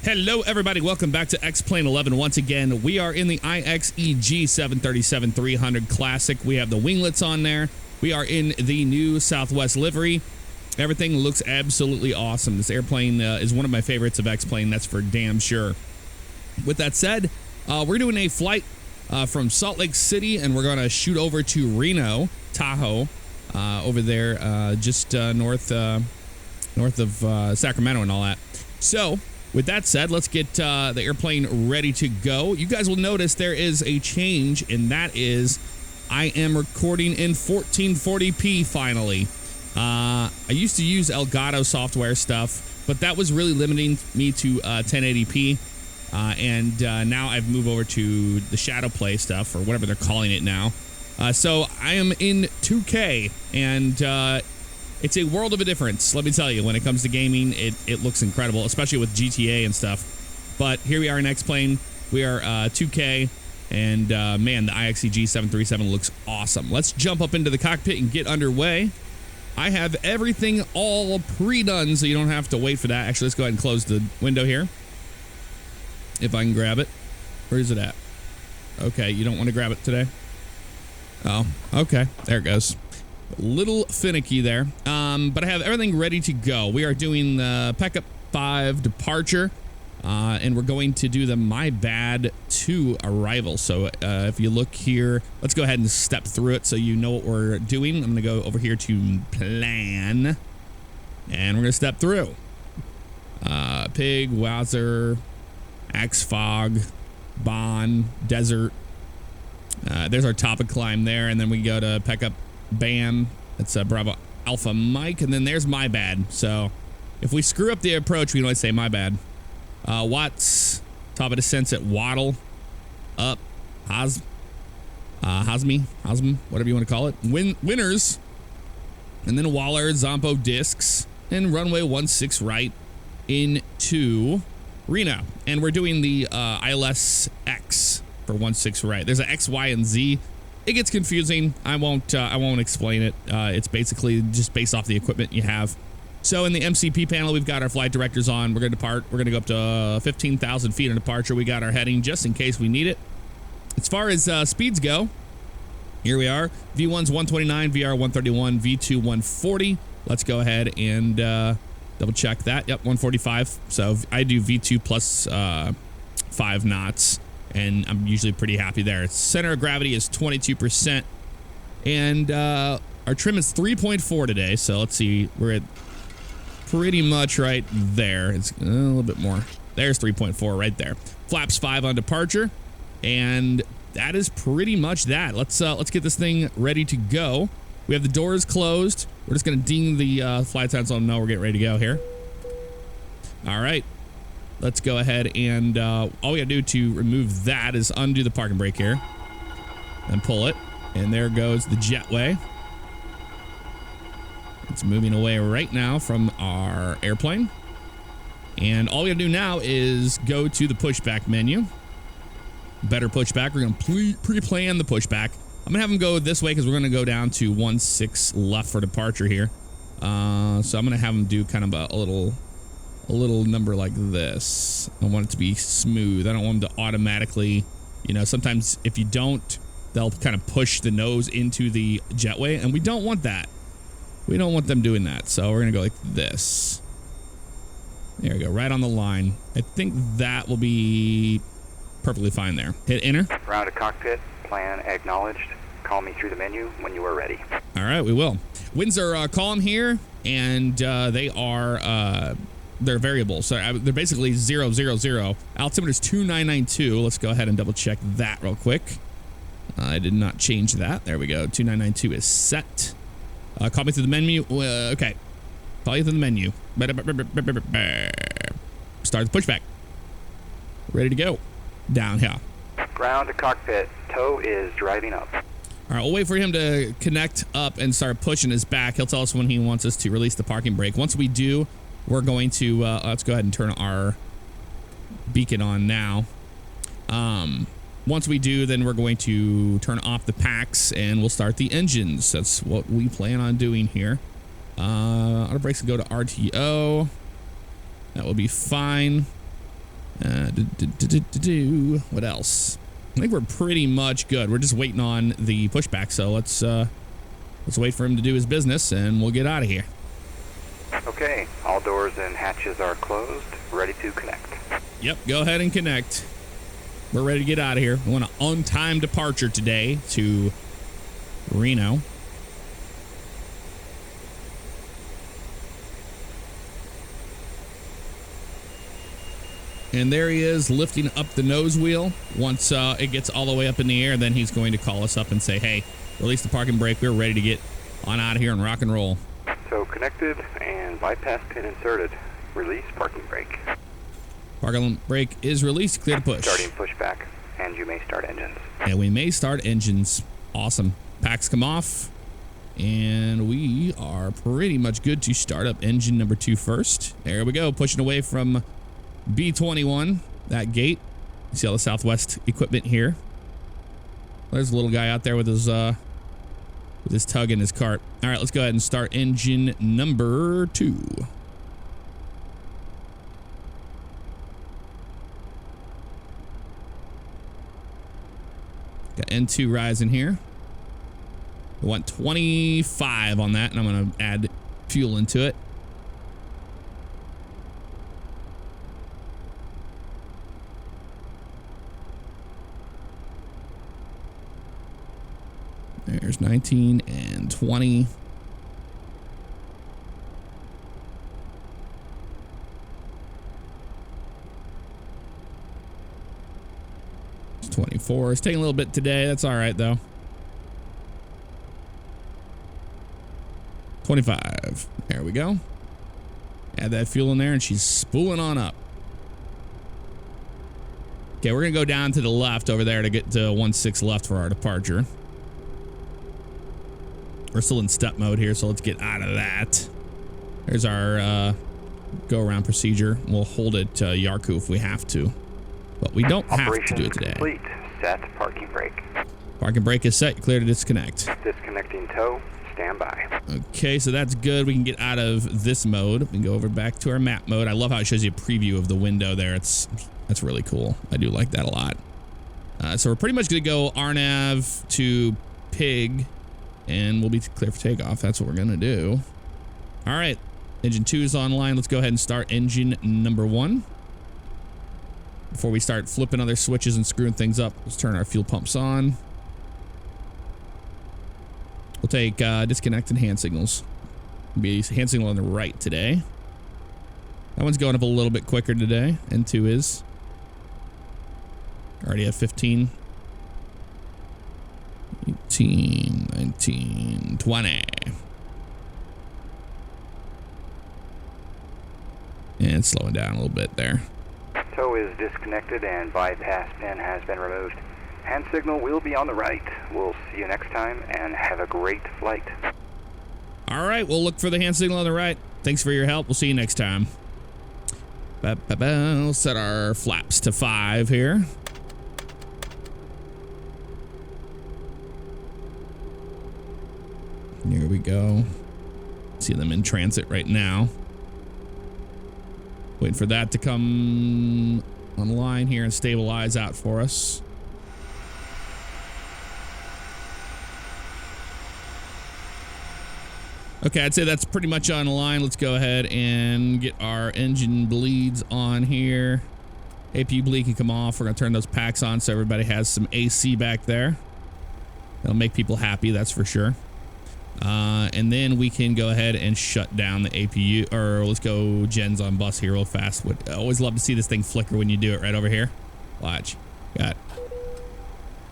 Hello, everybody. Welcome back to X-Plane 11. Once again, we are in the IXEG 737-300 Classic. We have the winglets on there. We are in the new Southwest livery. Everything looks absolutely awesome. This airplane is one of my favorites of X-Plane. That's for damn sure. With that said, we're doing a flight from Salt Lake City, and we're going to shoot over to Reno, Tahoe, over there, just north of Sacramento and all that. So, with that said, let's get the airplane ready to go. You guys will notice there is a change, and that is I am recording in 1440p finally. I used to use Elgato software stuff, but that was really limiting me to 1080p. And now I've moved over to the Shadow Play stuff, or whatever they're calling it now. So I am in 2K, and it's a world of a difference, let me tell you. When it comes to gaming, it looks incredible, especially with GTA and stuff. But here we are in X-Plane. We are 2K, and man, the IXEG 737 looks awesome. Let's jump up into the cockpit and get underway. I have everything all pre-done, so you don't have to wait for that. Actually, let's go ahead and close the window here, if I can grab it. Where is it at? Okay, you don't want to grab it today? Oh, okay. There it goes. A little finicky there, but I have everything ready to go. We are doing the Pickup 5 departure, and we're going to do the My Bad 2 arrival. So if you look here, let's go ahead and step through it so you know what we're doing. I'm going to go over here to plan, and we're going to step through. Pig, Wowzer, Axe Fog, Bon, Desert. There's our topic climb there, and then we go to Pickup Bam. It's Bravo Alpha Mike, and then there's My Bad. So if we screw up the approach, we can always say My Bad. Watts, top of descents at Waddle, up, Hosm, whatever you want to call it. Winners, and then Waller, Zompo Discs, and runway 16 right into Reno. And we're doing the ILS X for 16 right. There's an X, Y, and Z. It gets confusing. I won't explain it. It's basically just based off the equipment you have. So in the MCP panel, we've got our flight directors on. We're going to depart. We're going to go up to 15,000 feet in departure. We got our heading just in case we need it. As far as speeds go, here we are. V1's 129, VR 131, V2 140. Let's go ahead and double check that. Yep, 145. So I do V2 plus 5 knots. And I'm usually pretty happy there. Center of gravity is 22%. And our trim is 3.4 today. So let's see. We're at pretty much right there. It's a little bit more. There's 3.4 right there. Flaps 5 on departure. And that is pretty much that. Let's get this thing ready to go. We have the doors closed. We're just going to ding the flight attendants on them. No, we're getting ready to go here. All right. Let's go ahead and all we gotta do to remove that is undo the parking brake here and pull it. And there goes the jetway. It's moving away right now from our airplane. And all we gotta do now is go to the pushback menu. Better pushback. We're gonna pre-plan the pushback. I'm gonna have them go this way because we're gonna go down to 16 left for departure here. So I'm gonna have them do kind of a little number like this. I want it to be smooth. I don't want them to automatically, you know, sometimes if you don't, they'll kind of push the nose into the jetway, and we don't want that. We don't want them doing that. So we're going to go like this. There we go, right on the line. I think that will be perfectly fine there. Hit enter. Round to cockpit, plan acknowledged. Call me through the menu when you are ready. All right, we will. Winds are calm here, and they are... they're variable, so they're basically 0, 0, 0. Altimeter is 2992. Let's go ahead and double check that real quick. I did not change that. There we go. 2992 is set. Call me through the menu. Okay. Call you through the menu. Start the pushback. Ready to go. Down here. Ground to cockpit. Tow is driving up. All right, we'll wait for him to connect up and start pushing his back. He'll tell us when he wants us to release the parking brake. Once we do, we're going to, let's go ahead and turn our beacon on now. Once we do, then we're going to turn off the packs and we'll start the engines. That's what we plan on doing here. Auto brakes will go to RTO. That will be fine. What else? I think we're pretty much good. We're just waiting on the pushback, so let's wait for him to do his business, and we'll get out of here. Okay, all doors and hatches are closed. Ready to connect. Yep, go ahead and connect. We're ready to get out of here. We want an on-time departure today to Reno. And there he is, lifting up the nose wheel. Once it gets all the way up in the air, then he's going to call us up and say, hey, release the parking brake. We're ready to get on out of here and rock and roll. So connected and bypass pin inserted. Release parking brake. Parking brake is released. Clear to push. Starting pushback, and you may start engines. And we may start engines. Awesome. Packs come off. And we are pretty much good to start up engine number 2 first. There we go. Pushing away from B21, that gate. You see all the Southwest equipment here. There's a little guy out there with his tug in his cart. All right, let's go ahead and start engine number 2. Got N2 rising here. We want 25 on that, and I'm going to add fuel into it. There's 19 and 20. It's 24. It's taking a little bit today. That's all right, though. 25. There we go. Add that fuel in there, and she's spooling on up. Okay, we're going to go down to the left over there to get to 1-6 left for our departure. We're still in step mode here, so let's get out of that. There's our go-around procedure. We'll hold it Yarku if we have to, but we don't have to do it today. Complete. Set parking brake. Parking brake is set. You're clear to disconnect. Disconnecting tow. Stand by. Okay, so that's good. We can get out of this mode. We can go over back to our map mode. I love how it shows you a preview of the window there. That's really cool. I do like that a lot. So we're pretty much going to go RNAV to Pig, and we'll be clear for takeoff. That's what we're going to do. All right. Engine 2 is online. Let's go ahead and start engine number 1. Before we start flipping other switches and screwing things up, let's turn our fuel pumps on. We'll take disconnect and hand signals. Be hand signal on the right today. That one's going up a little bit quicker today. N2 is. Already at 15. 18, 19, 20. And it's slowing down a little bit there. Tow is disconnected and bypass pin has been removed. Hand signal will be on the right. We'll see you next time and have a great flight. All right, we'll look for the hand signal on the right. Thanks for your help. We'll see you next time. We'll set our flaps to 5 here. Here we go. See them in transit right now. Waiting for that to come online here and stabilize out for us. Okay, I'd say that's pretty much on the line. Let's go ahead and get our engine bleeds on here. APU bleed can come off. We're going to turn those packs on so everybody has some AC back there. That'll make people happy, that's for sure. And then we can go ahead and shut down the APU, or let's go gens on bus here real fast. Would always love to see this thing flicker when you do it right over here. Watch. Got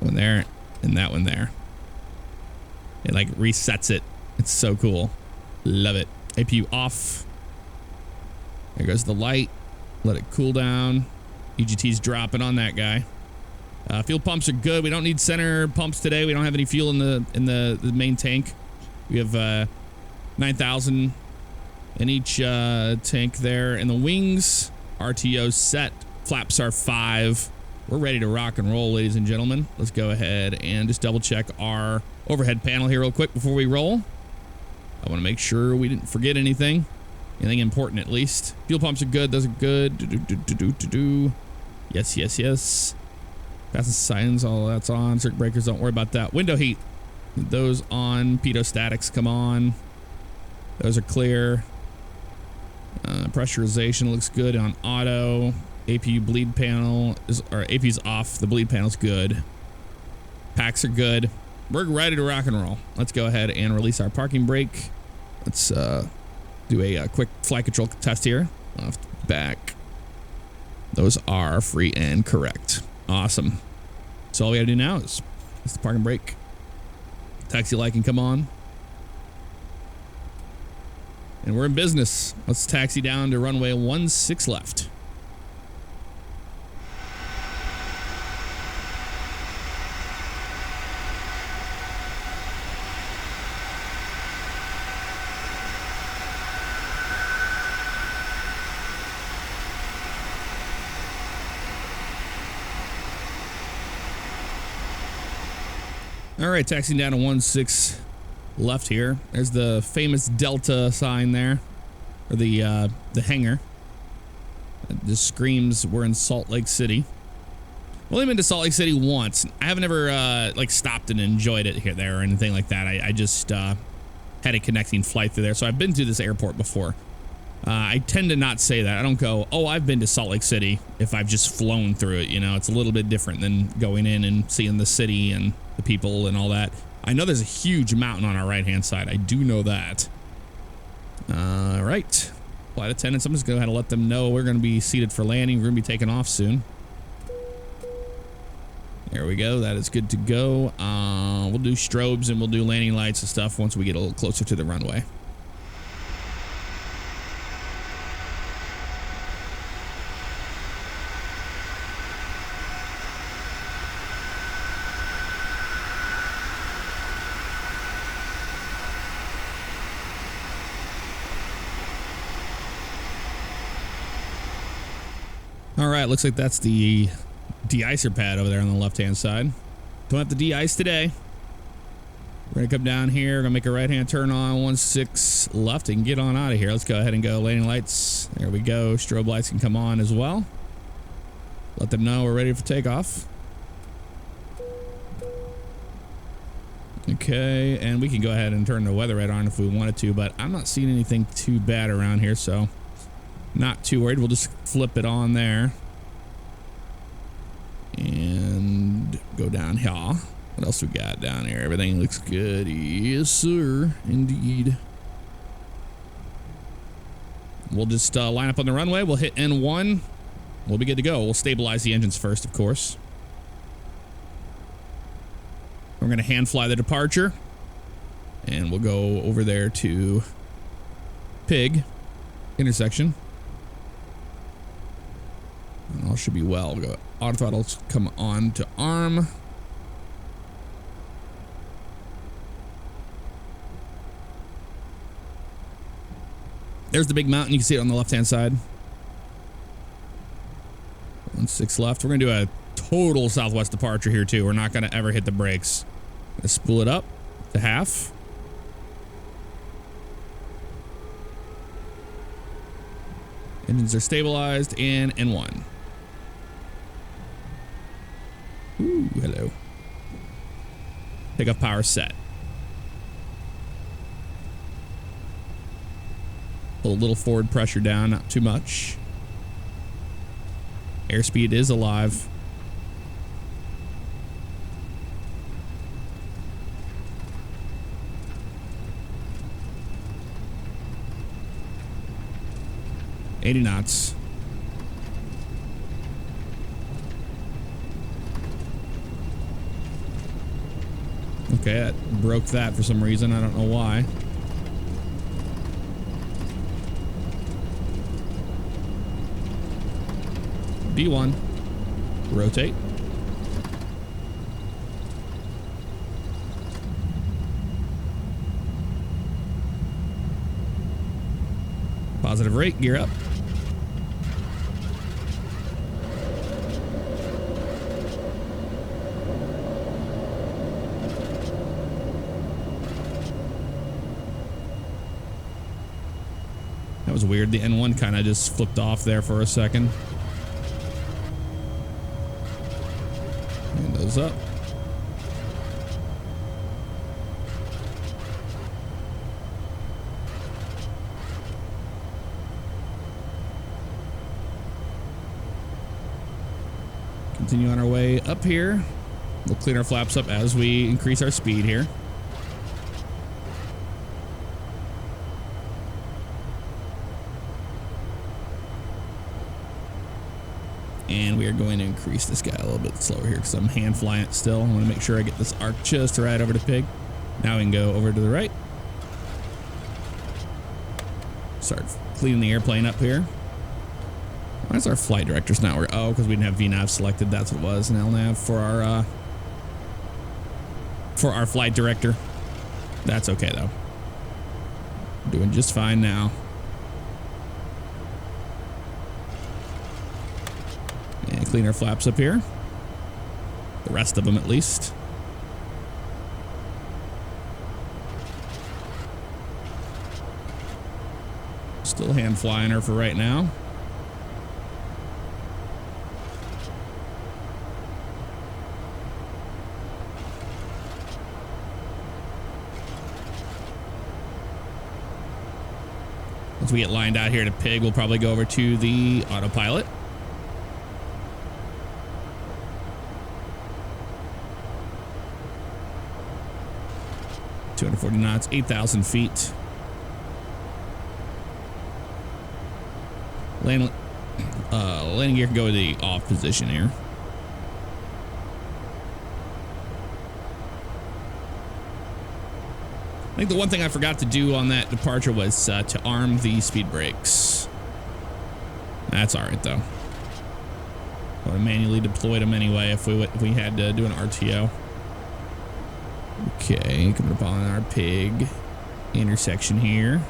one there and that one there. It like resets it. It's so cool. Love it. APU off. There goes the light. Let it cool down. EGT's dropping on that guy. Fuel pumps are good. We don't need center pumps today. We don't have any fuel in the main tank. We have 9,000 in each tank there. And the wings, RTO set. Flaps are 5. We're ready to rock and roll, ladies and gentlemen. Let's go ahead and just double check our overhead panel here real quick before we roll. I want to make sure we didn't forget anything. Anything important, at least. Fuel pumps are good. Those are good. Yes, yes, yes. Passing signs, all that's on. Circuit breakers, don't worry about that. Window heat, those on. Pitot statics, come on. Those are clear. Pressurization looks good on auto. APU bleed panel is, or APU's off. The bleed panel's good. Packs are good. We're ready to rock and roll. Let's go ahead and release our parking brake. Let's do a quick flight control test here. Left, back. Those are free and correct. Awesome. So all we gotta do now is the parking brake. Taxi light can come on. And we're in business. Let's taxi down to runway 16 left. All right, taxiing down to 16 left here. There's the famous Delta sign there, or the hangar. It just screams we're in Salt Lake City. I've only been to Salt Lake City once. I haven't ever like stopped and enjoyed it here, there, or anything like that. I just had a connecting flight through there, so I've been to this airport before. I tend to not say that. I don't go, oh, I've been to Salt Lake City if I've just flown through it. You know, it's a little bit different than going in and seeing the city and the people and all that. I know there's a huge mountain on our right-hand side. I do know that. All right. Flight attendants, I'm just going to go ahead and let them know we're going to be seated for landing. We're going to be taking off soon. There we go. That is good to go. We'll do strobes and we'll do landing lights and stuff once we get a little closer to the runway. All right, looks like that's the de-icer pad over there on the left-hand side. Don't have to de-ice today. We're going to come down here, going to make a right-hand turn on 16 left and get on out of here. Let's go ahead and go landing lights. There we go. Strobe lights can come on as well. Let them know we're ready for takeoff. Okay, and we can go ahead and turn the weather right on if we wanted to, but I'm not seeing anything too bad around here, so not too worried. We'll just flip it on there and go down here. What else we got down here? Everything looks good. Yes, sir. Indeed. We'll just line up on the runway. We'll hit N1. We'll be good to go. We'll stabilize the engines first, of course. We're going to hand fly the departure. And we'll go over there to Pig intersection. And all should be well. We'll go auto throttles come on to arm. There's the big mountain. You can see it on the left-hand side. 16 left. We're going to do a total southwest departure here, too. We're not going to ever hit the brakes. Let's spool it up to half. Engines are stabilized in N1. Ooh, hello. Takeoff power set. Pull a little forward pressure down, not too much. Airspeed is alive. $80 knots. Okay, that broke that for some reason. I don't know why. D1. Rotate. Positive rate, gear up. That was weird. The N1 kind of just flipped off there for a second. And those up. Continue on our way up here. We'll clean our flaps up as we increase our speed here. And we are going to increase this guy a little bit slower here because I'm hand flying it still. I want to make sure I get this arc just right over to Pig. Now we can go over to the right. Start cleaning the airplane up here. Why is our flight director's not working? Oh, because we didn't have VNAV selected. That's what it was. An LNAV for our flight director. That's okay though. Doing just fine now. And clean our flaps up here. The rest of them at least. Still hand flying her for right now. Once we get lined out here to Pig, we'll probably go over to the autopilot. .240 knots, 8,000 feet. Landing gear can go to the off position here. I think the one thing I forgot to do on that departure was to arm the speed brakes. That's all right though. I would have manually deployed them anyway if we had to do an RTO. Okay, coming up on our Pig intersection here.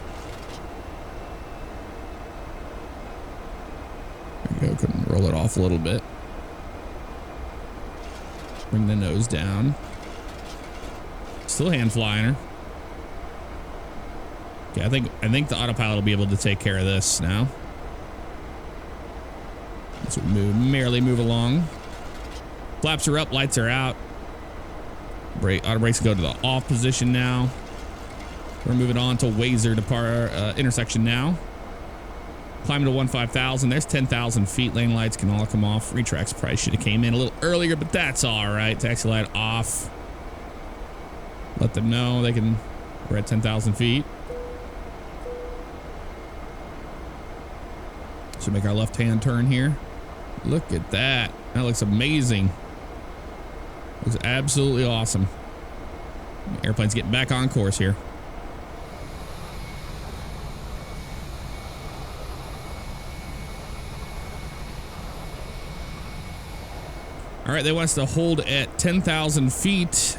There we go. Couldn't roll it off a little bit. Bring the nose down. Still hand flying her. Okay, I think the autopilot will be able to take care of this now. As we merrily move along. Flaps are up, lights are out. Auto brakes go to the off position now. We're moving on to Wazer intersection now. Climbing to 15,000. There's 10,000 feet. Lane lights can all come off. Retracts price should have came in a little earlier, but that's all right. Taxi light off. Let them know we're at 10,000 feet. So make our left-hand turn here. Look at that. That looks amazing. Looks absolutely awesome. Airplane's getting back on course here. All right, they want us to hold at 10,000 feet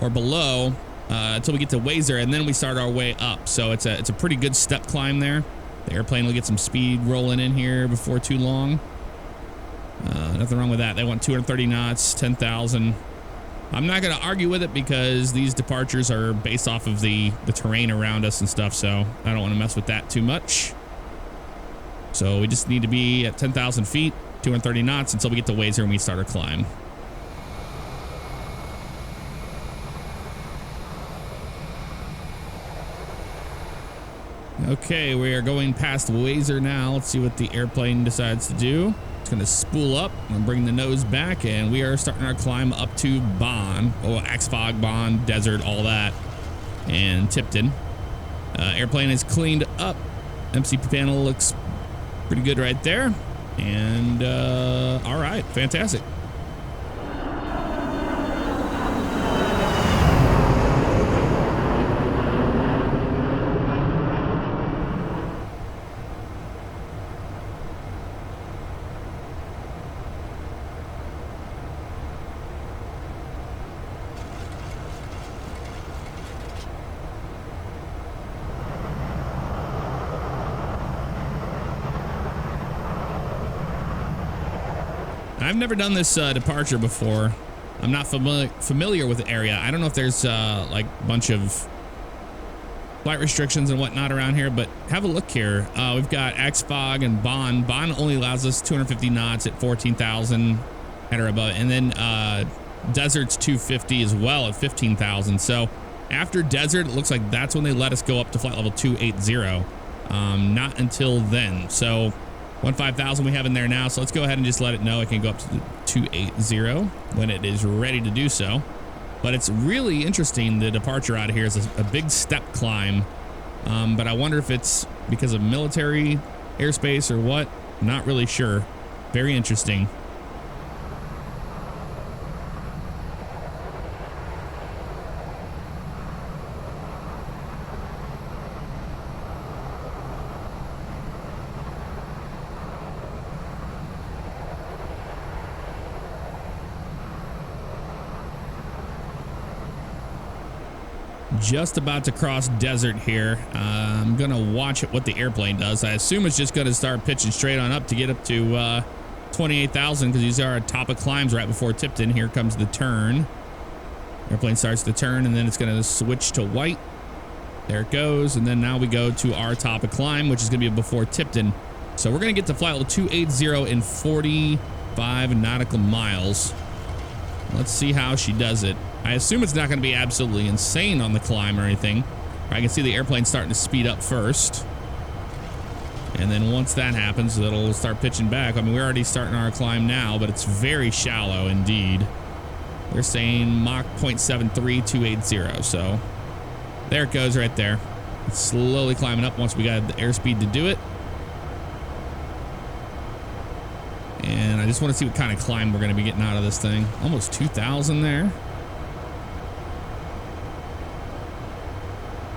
or below until we get to Wazer, and then we start our way up. So it's a pretty good step climb there. The airplane will get some speed rolling in here before too long. Nothing wrong with that. They want 230 knots, 10,000. I'm not going to argue with it because these departures are based off of the terrain around us and stuff, so I don't want to mess with that too much. So we just need to be at 10,000 feet, 230 knots until we get to Wazer and we start our climb. Okay, we are going past Wazer now. Let's see what the airplane decides to do. It's going to spool up and bring the nose back, and we are starting our climb up to Bonn. Oh, Axfog, Bonn, Desert, all that. And Tipton. Airplane is cleaned up. MCP panel looks pretty good right there. And, all right, fantastic. I've never done this departure before. I'm not familiar with the area. I don't know if there's like a bunch of flight restrictions and whatnot around here, but have a look here. We've got Axfog and Bonn. Bonn only allows us 250 knots at 14,000. at or above. And then Desert's 250 as well at 15,000. So after Desert, it looks like that's when they let us go up to flight level 280. Not until then. So 15,000 we have in there now. So let's go ahead and just let it know it can go up to 280 when it is ready to do so. But it's really interesting. The departure out of here is a big step climb. But I wonder if it's because of military airspace or what. Not really sure. Very interesting. Just about to cross Desert here. I'm gonna watch what the airplane does. I assume it's just gonna start pitching straight on up to get up to 28,000 because these are top of climbs right before Tipton. Here comes the turn. Airplane starts to turn and then it's gonna switch to white. There it goes, and then now we go to our top of climb, which is gonna be before Tipton. So we're gonna get to flight level 280 in 45 nautical miles. Let's see how she does it. I assume it's not going to be absolutely insane on the climb or anything. I can see the airplane starting to speed up first. And then once that happens, it'll start pitching back. I mean, we're already starting our climb now, but it's very shallow indeed. They're saying Mach 0.73, 280. So there it goes right there. It's slowly climbing up once we got the airspeed to do it. And I just want to see what kind of climb we're going to be getting out of this thing. Almost 2,000 there.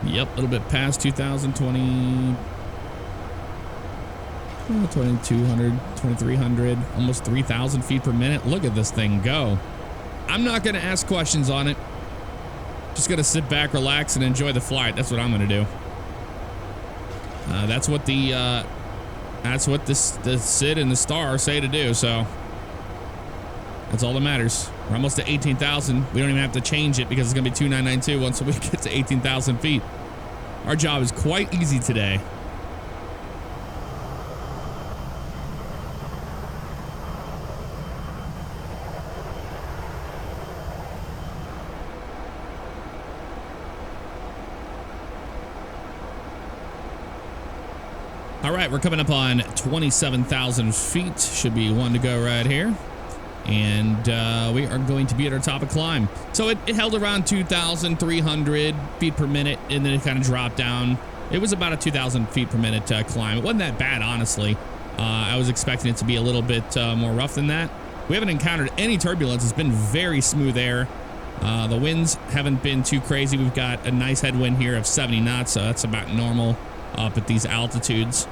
Yep, a little bit past 2,020, 2,200, 2,300, almost 3,000 feet per minute. Look at this thing go. I'm not going to ask questions on it. Just going to sit back, relax, and enjoy the flight. That's what I'm going to do. That's what the Sid and the Star say to do. So that's all that matters. We're almost to 18,000. We don't even have to change it because it's going to be 2,992 once we get to 18,000 feet. Our job is quite easy today. All right, we're coming up on 27,000 feet. Should be one to go right here. And we are going to be at our top of climb. So it held around 2,300 feet per minute, and then it kind of dropped down. It was about a 2,000 feet per minute climb. It wasn't that bad, honestly. I was expecting it to be a little bit more rough than that. We haven't encountered any turbulence. It's been very smooth air. The winds haven't been too crazy. We've got a nice headwind here of 70 knots, so that's about normal up at these altitudes.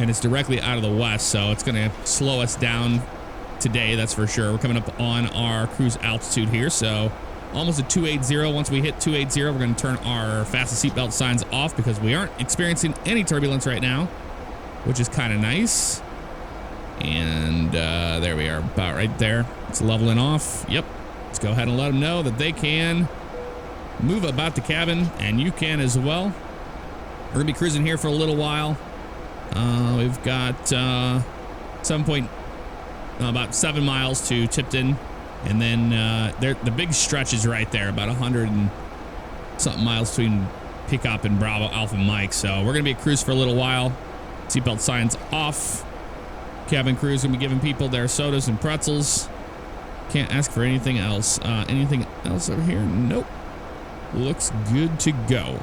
And it's directly out of the west, so it's going to slow us down today, that's for sure. We're coming up on our cruise altitude here, so almost at 280. Once we hit 280, we're going to turn our fasten seatbelt signs off because we aren't experiencing any turbulence right now, which is kind of nice. And there we are, about right there. It's leveling off. Yep. Let's go ahead and let them know that they can move about the cabin, and you can as well. We're going to be cruising here for a little while. We've got about 7 miles to Tipton, and then the big stretch is right there, about 100 and something miles between Takeoff and Bravo Alpha Mike. So we're gonna be at cruise for a little while. Seatbelt signs off. Cabin crew's gonna be giving people their sodas and pretzels. Can't ask for anything else. Anything else over here? Nope. Looks good to go.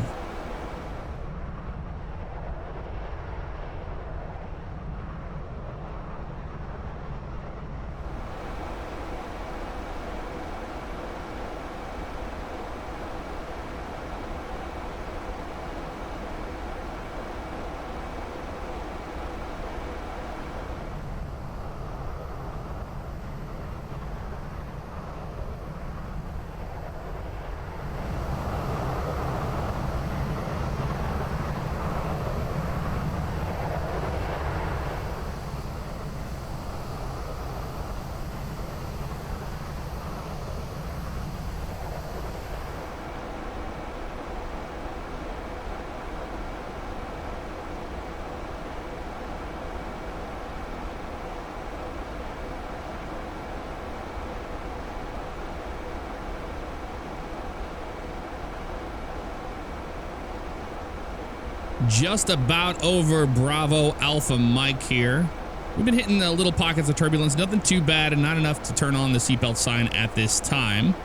just about over Bravo Alpha Mike here. We've been hitting little pockets of turbulence, nothing too bad and not enough to turn on the seatbelt sign at this time.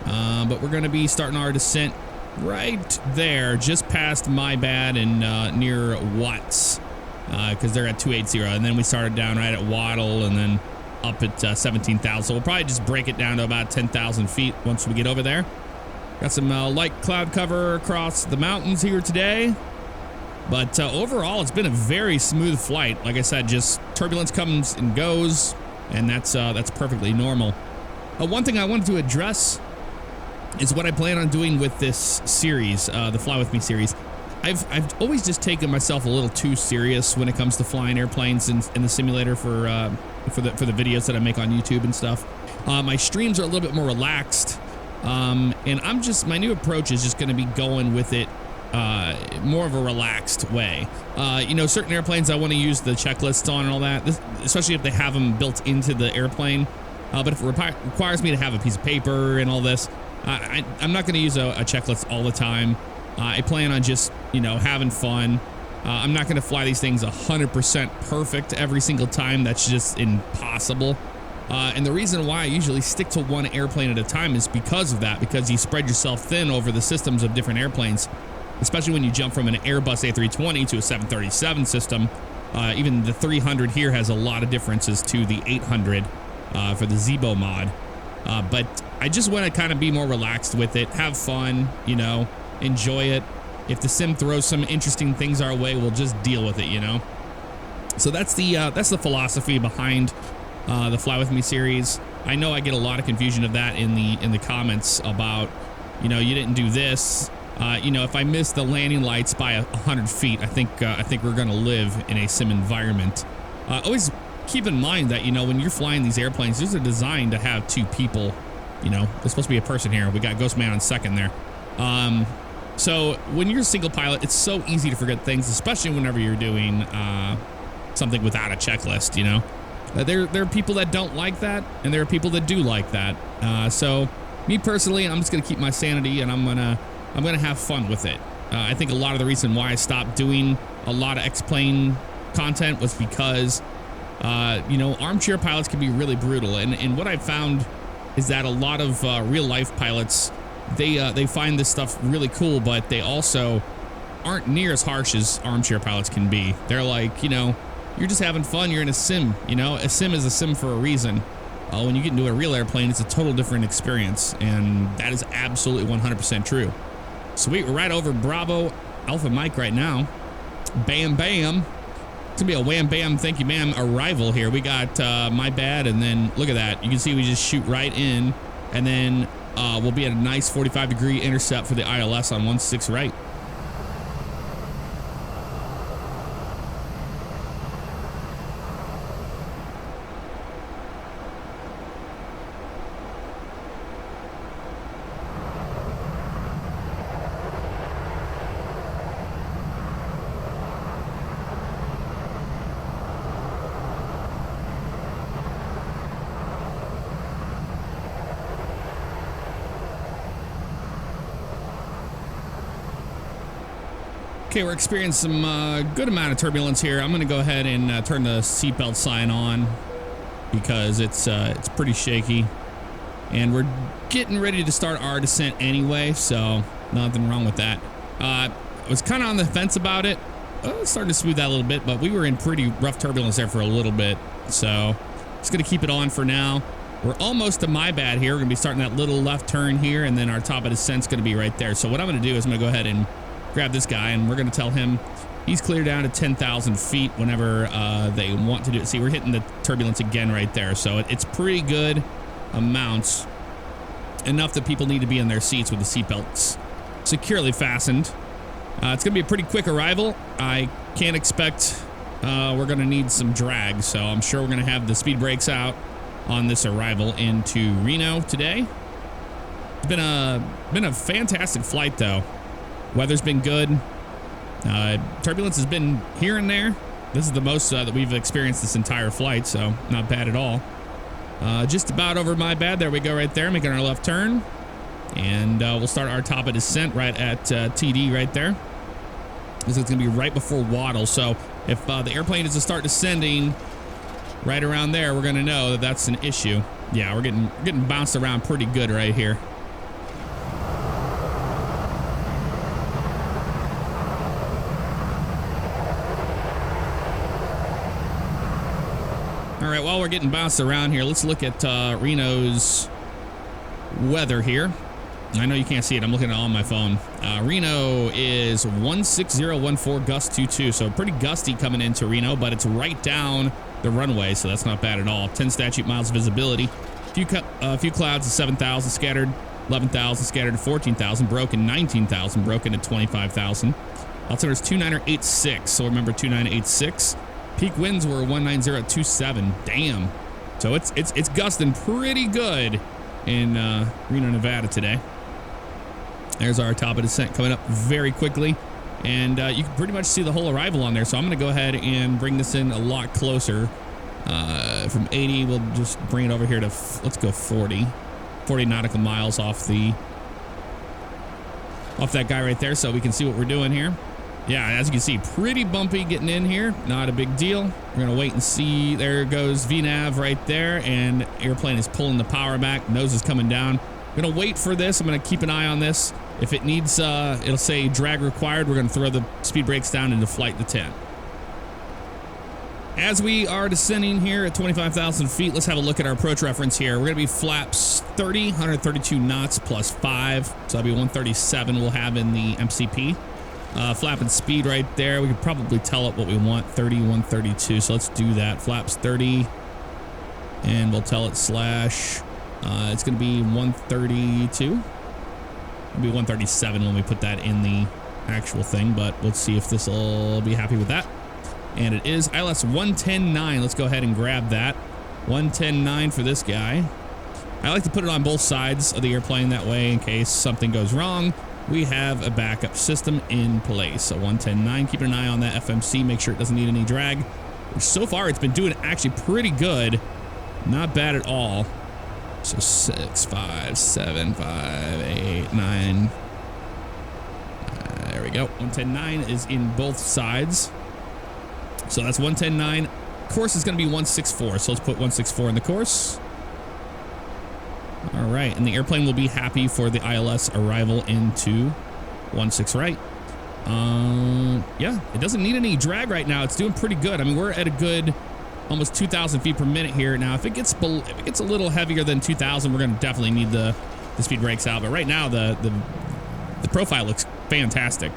But we're going to be starting our descent right there, just past My Bad and near Watts, because they're at 280. And then we started down right at Waddle and then up at 17,000. So we'll probably just break it down to about 10,000 feet once we get over there. Got some light cloud cover across the mountains here today. But overall, it's been a very smooth flight. Like I said, just turbulence comes and goes, and that's perfectly normal. One thing I wanted to address is what I plan on doing with this series, the Fly With Me series. I've always just taken myself a little too serious when it comes to flying airplanes in the simulator for the videos that I make on YouTube and stuff. My streams are a little bit more relaxed. And my new approach is just going to be going with it more of a relaxed way. Certain airplanes I want to use the checklists on and all that, especially if they have them built into the airplane. But if it requires me to have a piece of paper and all this, I'm not going to use a checklist all the time. I plan on just, having fun. I'm not going to fly these things 100% perfect every single time. That's just impossible. And the reason why I usually stick to one airplane at a time is because of that, because you spread yourself thin over the systems of different airplanes, especially when you jump from an Airbus A320 to a 737 system. Even the 300 here has a lot of differences to the 800 for the Zebo mod. But I just want to kind of be more relaxed with it, have fun, enjoy it. If the sim throws some interesting things our way, we'll just deal with it, So that's the philosophy behind the Fly With Me series. I know I get a lot of confusion of that in the comments about, you didn't do this. If I miss the landing lights by 100 feet, I think we're going to live in a sim environment. Always keep in mind that, when you're flying these airplanes, these are designed to have two people. There's supposed to be a person here. We got Ghost Man on second there. So when you're a single pilot, it's so easy to forget things, especially whenever you're doing something without a checklist, There are people that don't like that, and there are people that do like that. So me personally, I'm just gonna keep my sanity, and I'm gonna have fun with it. I think a lot of the reason why I stopped doing a lot of X-Plane content was because armchair pilots can be really brutal, and what I've found is that a lot of real life pilots, they find this stuff really cool, but they also aren't near as harsh as armchair pilots can be. They're like, you're just having fun. You're in a sim, A sim is a sim for a reason. When you get into a real airplane, it's a total different experience, and that is absolutely 100% true. Sweet, we're right over Bravo Alpha Mike right now. Bam, bam. It's gonna be a wham, bam, thank you, ma'am arrival here. We got My Bad, and then look at that. You can see we just shoot right in, and then we'll be at a nice 45-degree intercept for the ILS on 16 right. Okay, we're experiencing some good amount of turbulence here. I'm going to go ahead and turn the seatbelt sign on because it's pretty shaky. And we're getting ready to start our descent anyway, so nothing wrong with that. I was kind of on the fence about it. Starting to smooth that a little bit, but we were in pretty rough turbulence there for a little bit. So just going to keep it on for now. We're almost to My Bad here. We're going to be starting that little left turn here, and then our top of descent's going to be right there. So what I'm going to do is I'm going to go ahead and grab this guy, and we're going to tell him he's clear down to 10,000 feet whenever they want to do it. See, we're hitting the turbulence again right there. So it's pretty good amounts, enough that people need to be in their seats with the seatbelts securely fastened. It's going to be a pretty quick arrival. I can't expect we're going to need some drag, so I'm sure we're going to have the speed brakes out on this arrival into Reno today. It's been a fantastic flight, though. Weather's been good. Turbulence has been here and there. This is the most that we've experienced this entire flight, so not bad at all. Just about over My Bad. There we go right there, making our left turn. And we'll start our top of descent right at TD right there. It's going to be right before Waddle. So if the airplane is to start descending right around there, we're going to know that that's an issue. Yeah, we're getting bounced around pretty good right here. All right, while we're getting bounced around here, let's look at Reno's weather here. I know you can't see it. I'm looking at it on my phone. Reno is 16014 gust 22, so pretty gusty coming into Reno, but it's right down the runway, so that's not bad at all. 10 statute miles visibility. A few clouds at 7,000 scattered, 11,000 scattered at 14,000, broken 19,000, broken at 25,000. Altimeter is 2986, so remember 2986. Peak winds were 190 at 27. Damn. So it's gusting pretty good in Reno, Nevada today. There's our top of descent coming up very quickly. And you can pretty much see the whole arrival on there. So I'm going to go ahead and bring this in a lot closer. From 80, we'll just bring it over here to, let's go 40. 40 nautical miles off that guy right there, so we can see what we're doing here. Yeah, as you can see, pretty bumpy getting in here. Not a big deal. We're going to wait and see. There goes VNAV right there, and airplane is pulling the power back. Nose is coming down. I'm going to wait for this. I'm going to keep an eye on this. If it needs, it'll say drag required. We're going to throw the speed brakes down into flight to 10. As we are descending here at 25,000 feet, let's have a look at our approach reference here. We're going to be flaps 30, 132 knots plus 5. So that'll be 137 we'll have in the MCP. Flap and speed right there. We could probably tell it what we want, 30, 132. So let's do that. Flaps 30, and we'll tell it slash. It's going to be 132. It'll be 137 when we put that in the actual thing, but let's see if this will be happy with that. And it is ILS 110.9. Let's go ahead and grab that. 110.9 for this guy. I like to put it on both sides of the airplane, that way in case something goes wrong, we have a backup system in place. So 110.9, keeping an eye on that FMC, make sure it doesn't need any drag. Which so far it's been doing actually pretty good. Not bad at all. So 6, 5, 7, 5, 8, 9. There we go. 110.9 is in both sides. So that's 110.9. Course is going to be 164. So let's put 164 in the course. All right. And the airplane will be happy for the ILS arrival into 16 right. Yeah, it doesn't need any drag right now. It's doing pretty good. I mean, we're at a good almost 2,000 feet per minute here. Now, if it gets a little heavier than 2,000, we're going to definitely need the speed brakes out. But right now, the profile looks fantastic.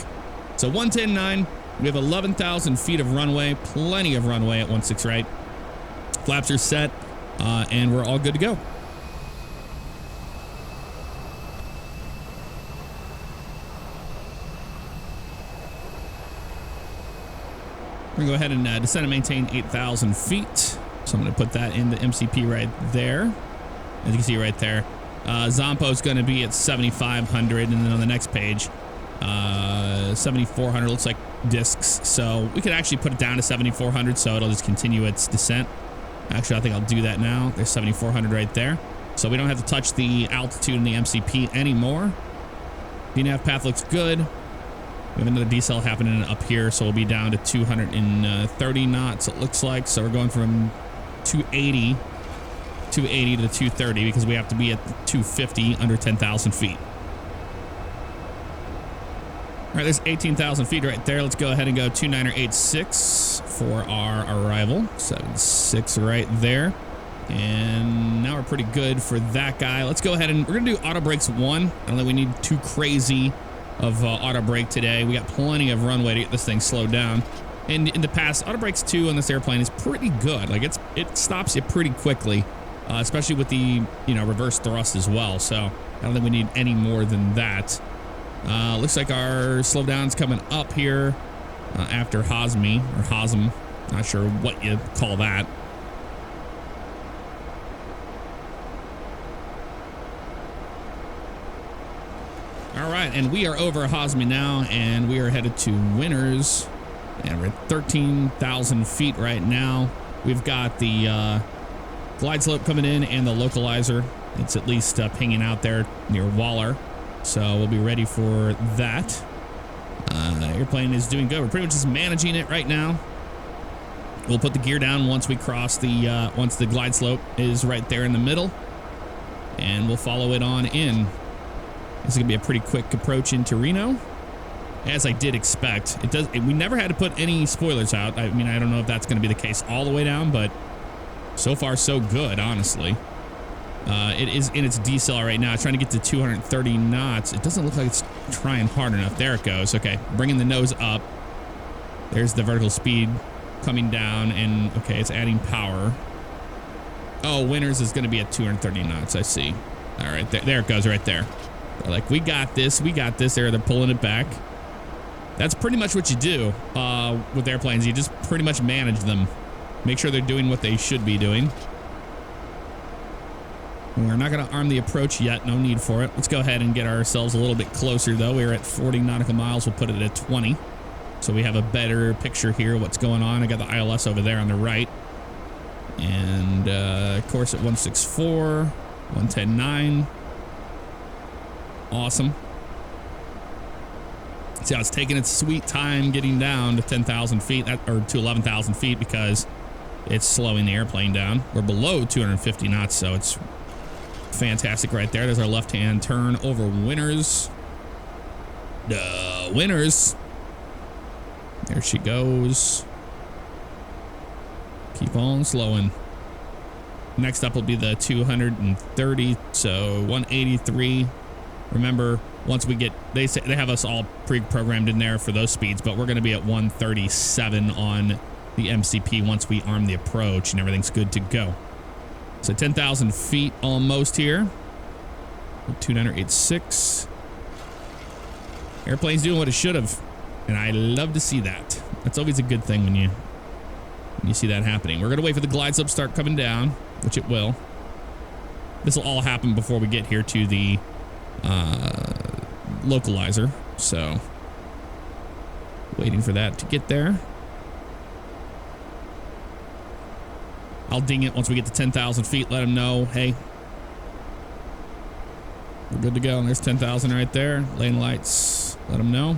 So 110.9. We have 11,000 feet of runway, plenty of runway at 16 right. Flaps are set, and we're all good to go. We're going to go ahead and descend and maintain 8,000 feet. So I'm going to put that in the MCP right there. As you can see right there. Zompo is going to be at 7,500, and then on the next page, 7,400 looks like discs, so we could actually put it down to 7,400 so it'll just continue its descent. Actually, I think I'll do that now. There's 7,400 right there, so we don't have to touch the altitude in the MCP anymore. VNAV path looks good. We have another decel happening up here, so we'll be down to 230 knots it looks like. So we're going from 280 to 230 because we have to be at 250 under 10,000 feet. All right, there's 18,000 feet right there. Let's go ahead and go 2986 for our arrival. 76 right there. And now we're pretty good for that guy. Let's go ahead and we're going to do auto brakes 1. I don't think we need too crazy of auto brake today. We got plenty of runway to get this thing slowed down. And in the past, auto brakes 2 on this airplane is pretty good. Like it stops you pretty quickly, especially with the reverse thrust as well. So I don't think we need any more than that. Looks like our slowdown's coming up here after Hosme or Hosm. Not sure what you call that. All right, and we are over Hosme now, and we are headed to Winners, and we're at 13,000 feet right now. We've got the glide slope coming in and the localizer. It's at least pinging out there near Waller. So we'll be ready for that. Airplane is doing good. We're pretty much just managing it right now. We'll put the gear down once we cross the once the glide slope is right there in the middle, and we'll follow it on in. This is gonna be a pretty quick approach into Reno, as I did expect. We never had to put any spoilers out. I mean, I don't know if that's gonna be the case all the way down, but so far so good, honestly. It is in its decel right now. It's trying to get to 230 knots. It doesn't look like it's trying hard enough. There it goes. Okay, bringing the nose up. There's the vertical speed coming down, and okay, it's adding power. Oh, Winners is going to be at 230 knots. I see. All right, there it goes right there. They're like, we got this. We got this. They're pulling it back. That's pretty much what you do with airplanes. You just pretty much manage them. Make sure they're doing what they should be doing. We're not going to arm the approach yet. No need for it. Let's go ahead and get ourselves a little bit closer, though. We're at 40 nautical miles. We'll put it at 20. So we have a better picture here of what's going on. I got the ILS over there on the right. And course at 164, 110.9. Awesome. See how it's taking its sweet time getting down to 10,000 feet, or to 11,000 feet, because it's slowing the airplane down. We're below 250 knots, so it's fantastic right there. There's our left-hand turn over Winners. Winners. There she goes. Keep on slowing. Next up will be the 230, so 183. Remember, once we get, they have us all pre-programmed in there for those speeds, but we're going to be at 137 on the MCP once we arm the approach and everything's good to go. So 10,000 feet almost here. 2986. Airplane's doing what it should have, and I love to see that. That's always a good thing when you see that happening. We're going to wait for the glide slope to start coming down, which it will. This will all happen before we get here to the localizer, so waiting for that to get there. I'll ding it once we get to 10,000 feet. Let them know, hey, we're good to go. And there's 10,000 right there. Lane lights, let them know.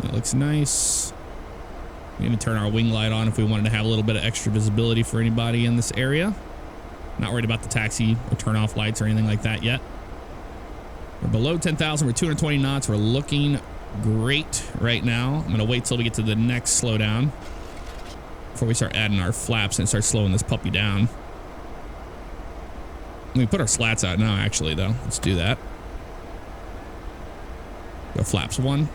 That looks nice. We can turn our wing light on if we wanted to have a little bit of extra visibility for anybody in this area. Not worried about the taxi or turn off lights or anything like that yet. We're below 10,000. We're 220 knots. We're looking great right now. I'm going to wait till we get to the next slowdown before we start adding our flaps and start slowing this puppy down. We put our slats out now, actually, though. Let's do that. Go flaps 1.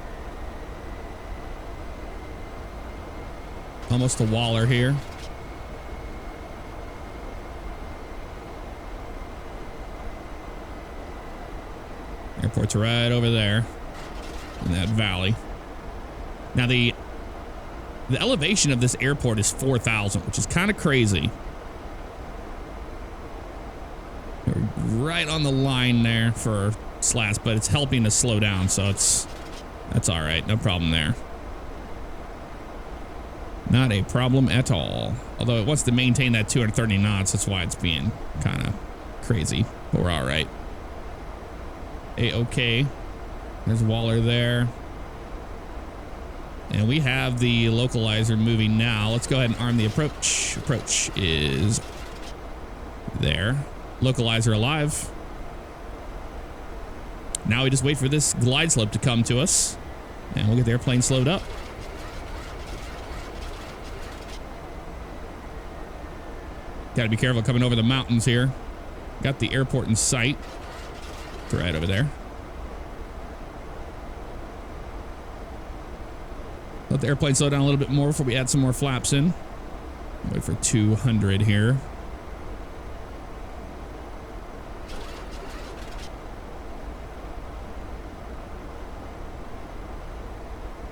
Almost a waller here. Airport's right over there in that valley. Now the elevation of this airport is 4,000, which is kind of crazy. We're right on the line there for slats, but it's helping us slow down, so that's all right. No problem there. Not a problem at all. Although it wants to maintain that 230 knots, that's why it's being kind of crazy. But we're all right. A-okay. There's Waller there. And we have the localizer moving now. Let's go ahead and arm the approach. Approach is there. Localizer alive. Now we just wait for this glide slope to come to us, and we'll get the airplane slowed up. Got to be careful coming over the mountains here. Got the airport in sight. It's right over there. Let the airplane slow down a little bit more before we add some more flaps in. Wait for 200 here.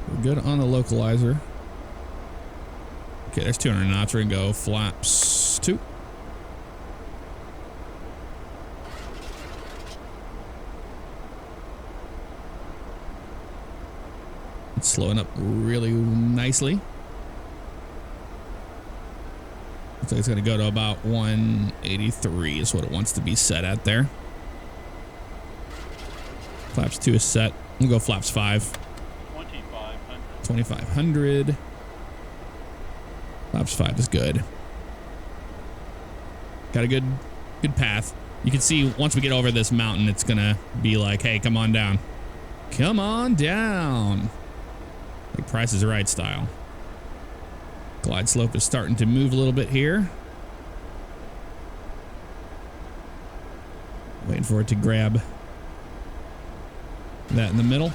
We're good on the localizer. Okay, there's 200 knots. We're going to go flaps 2. It's slowing up really nicely. Looks like it's going to go to about 183 is what it wants to be set at there. Flaps 2 is set. We'll go flaps 5. 2,500. 2,500. Flaps 5 is good. Got a good path. You can see once we get over this mountain, it's gonna be like, hey, come on down. Come on down. Like Price is Right style. Glide slope is starting to move a little bit here. Waiting for it to grab that in the middle.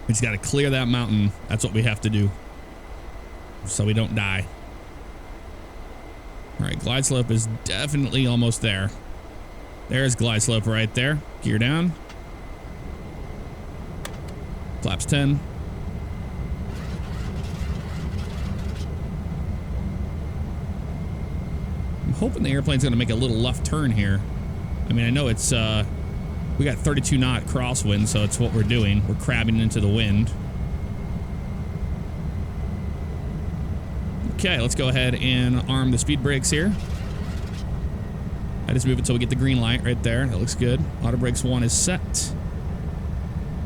We just got to clear that mountain. That's what we have to do, so we don't die. All right, glide slope is definitely almost there. There's glide slope right there. Gear down. Flaps 10. I'm hoping the airplane's going to make a little left turn here. I mean, I know it's we got 32 knot crosswind, so it's what we're doing. We're crabbing into the wind. Okay, let's go ahead and arm the speed brakes here. I just move it till we get the green light right there. That looks good. Auto brakes 1 is set.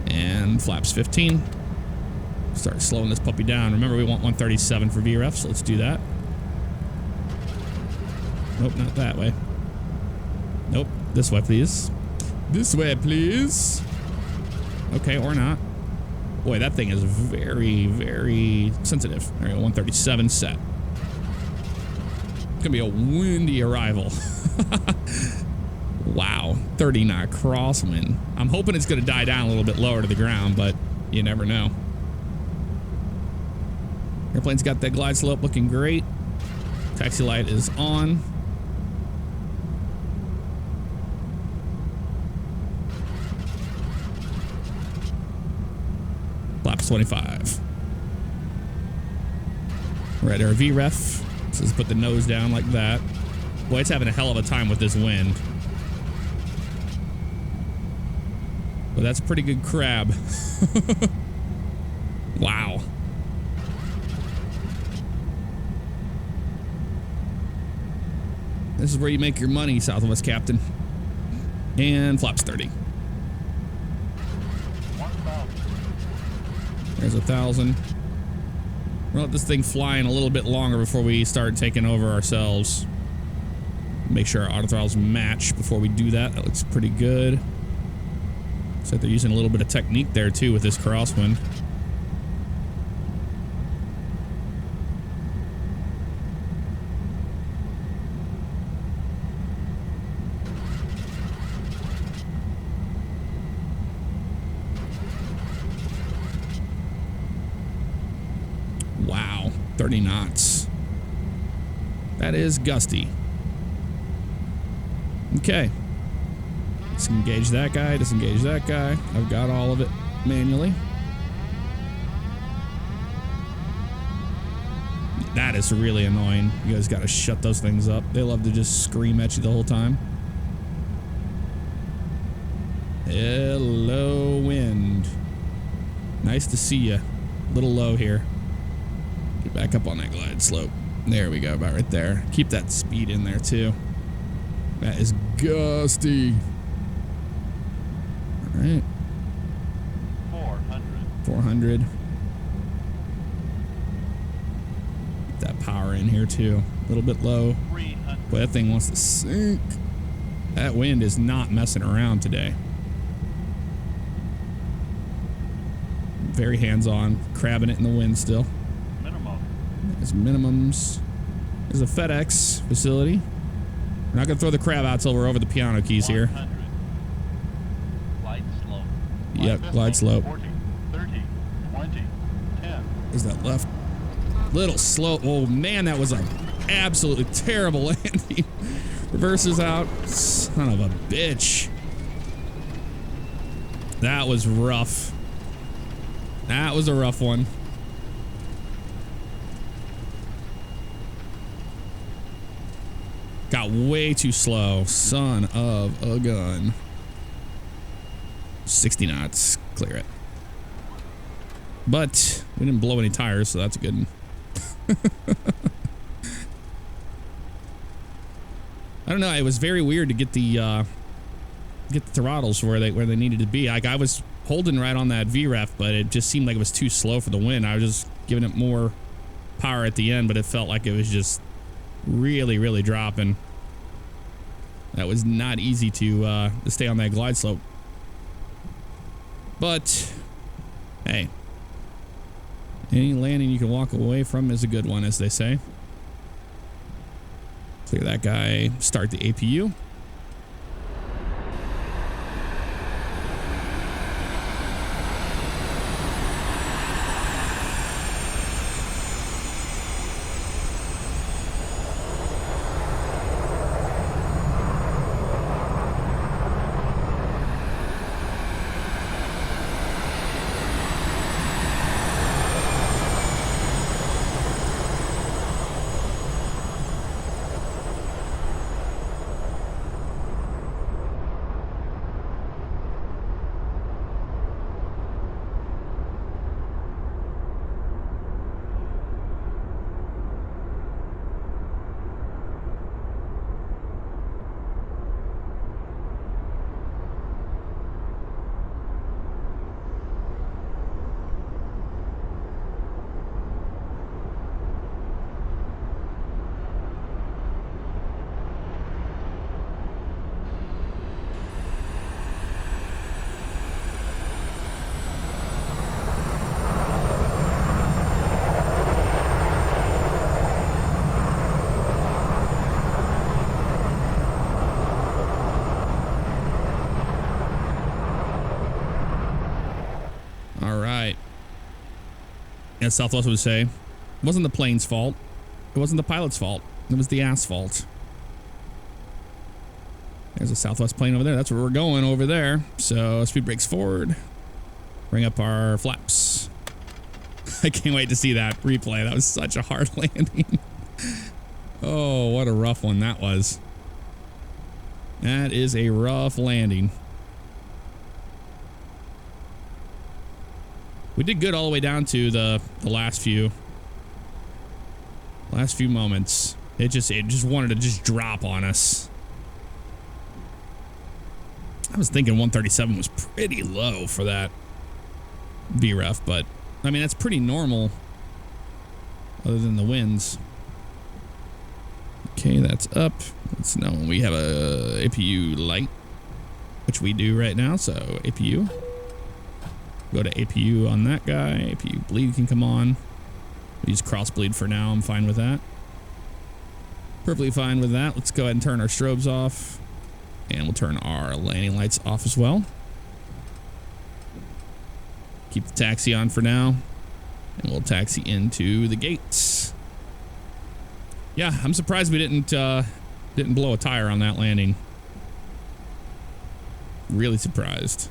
And flaps 15. Start slowing this puppy down. Remember, we want 137 for VRF, so let's do that. Nope, not that way. Nope, this way, please. This way, please. Okay, or not. Boy, that thing is very, very sensitive. All right, 137 set. It's gonna be a windy arrival. Wow, 30 knot crosswind. I'm hoping it's gonna die down a little bit lower to the ground, but you never know. Airplane's got that glide slope looking great. Taxi light is on. Flaps 25. We're at our VREF. So let's put the nose down like that. Boy, it's having a hell of a time with this wind. But that's a pretty good crab. Wow. This is where you make your money, Southwest Captain. And flaps 30. There's 1,000. We'll let this thing fly in a little bit longer before we start taking over ourselves. Make sure our auto throttles match before we do that. That looks pretty good. Looks like they're using a little bit of technique there too with this crosswind. Wow, 30 knots. That is gusty. Okay. Disengage that guy, disengage that guy. I've got all of it manually. That is really annoying. You guys got to shut those things up. They love to just scream at you the whole time. Hello, wind. Nice to see you. A little low here. Get back up on that glide slope. There we go, about right there. Keep that speed in there too. That is gusty. All right. 400. 400. Get that power in here too. A little bit low. 300. Boy, that thing wants to sink. That wind is not messing around today. Very hands-on, crabbing it in the wind still. Minimum. There's minimums. There's a FedEx facility. We're not going to throw the crab out till we're over the piano keys here. 100. Glide slope. Yep, glide slope. 40, 30, 20, 10. Is that left? Little slow. Oh, man, that was an absolutely terrible landing. Reverses out. Son of a bitch. That was rough. That was a rough one. Got way too slow. Son of a gun. 60 knots. Clear it. But we didn't blow any tires, so that's a good one. I don't know. It was very weird to get the throttles where they needed to be. Like I was holding right on that VREF, but it just seemed like it was too slow for the wind. I was just giving it more power at the end, but it felt like it was just really, really dropping. That was not easy to stay on that glide slope. But hey, any landing you can walk away from is a good one, as they say. Clear that guy. Start the APU. As Southwest would say, it wasn't the plane's fault. It wasn't the pilot's fault. It was the asphalt. There's a Southwest plane over there. That's where we're going over there. So speed brakes forward. Bring up our flaps. I can't wait to see that replay. That was such a hard landing. Oh, what a rough one that was. That is a rough landing. We did good all the way down to the last few moments. It just wanted to just drop on us. I was thinking 137 was pretty low for that VREF, but I mean that's pretty normal other than the winds. Okay, that's up. Let's know when we have a APU light, which we do right now. So APU. Go to APU on that guy. APU bleed can come on. We use cross bleed for now. I'm fine with that. Perfectly fine with that. Let's go ahead and turn our strobes off. And we'll turn our landing lights off as well. Keep the taxi on for now. And we'll taxi into the gates. Yeah, I'm surprised we didn't blow a tire on that landing. Really surprised.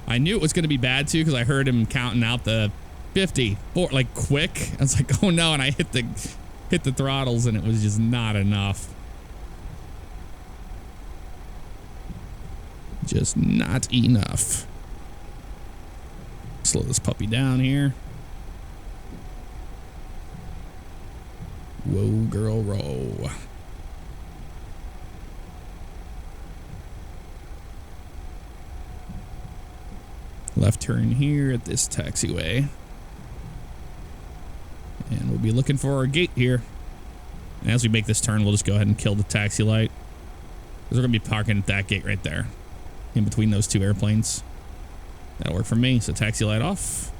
I knew it was going to be bad too because I heard him counting out the 50 or like quick. I was like, oh no, and I hit the throttles and it was just not enough. Just not enough. Slow this puppy down here. Whoa, girl, roll. Left turn here at this taxiway. And we'll be looking for our gate here. And as we make this turn, we'll just go ahead and kill the taxi light. Because we're going to be parking at that gate right there. In between those two airplanes. That'll work for me. So taxi light off.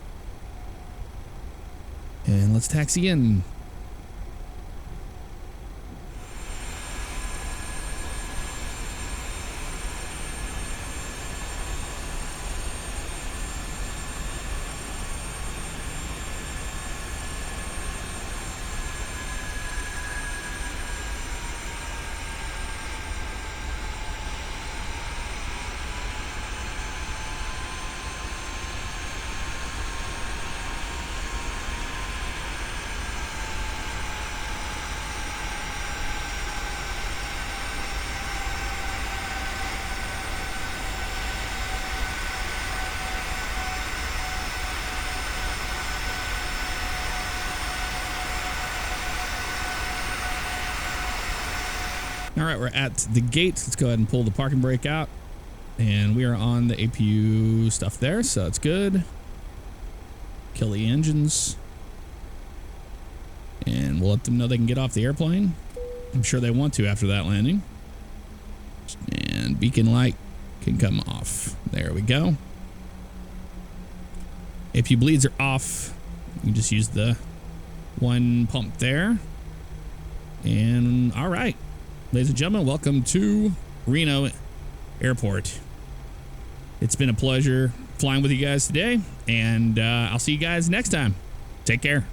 And let's taxi in. All right, we're at the gate. Let's go ahead and pull the parking brake out. And we are on the APU stuff there, so that's good. Kill the engines. And we'll let them know they can get off the airplane. I'm sure they want to after that landing. And beacon light can come off. There we go. APU bleeds are off. You can just use the one pump there. And all right, ladies and gentlemen, welcome to Reno Airport. It's been a pleasure flying with you guys today, and I'll see you guys next time. Take care.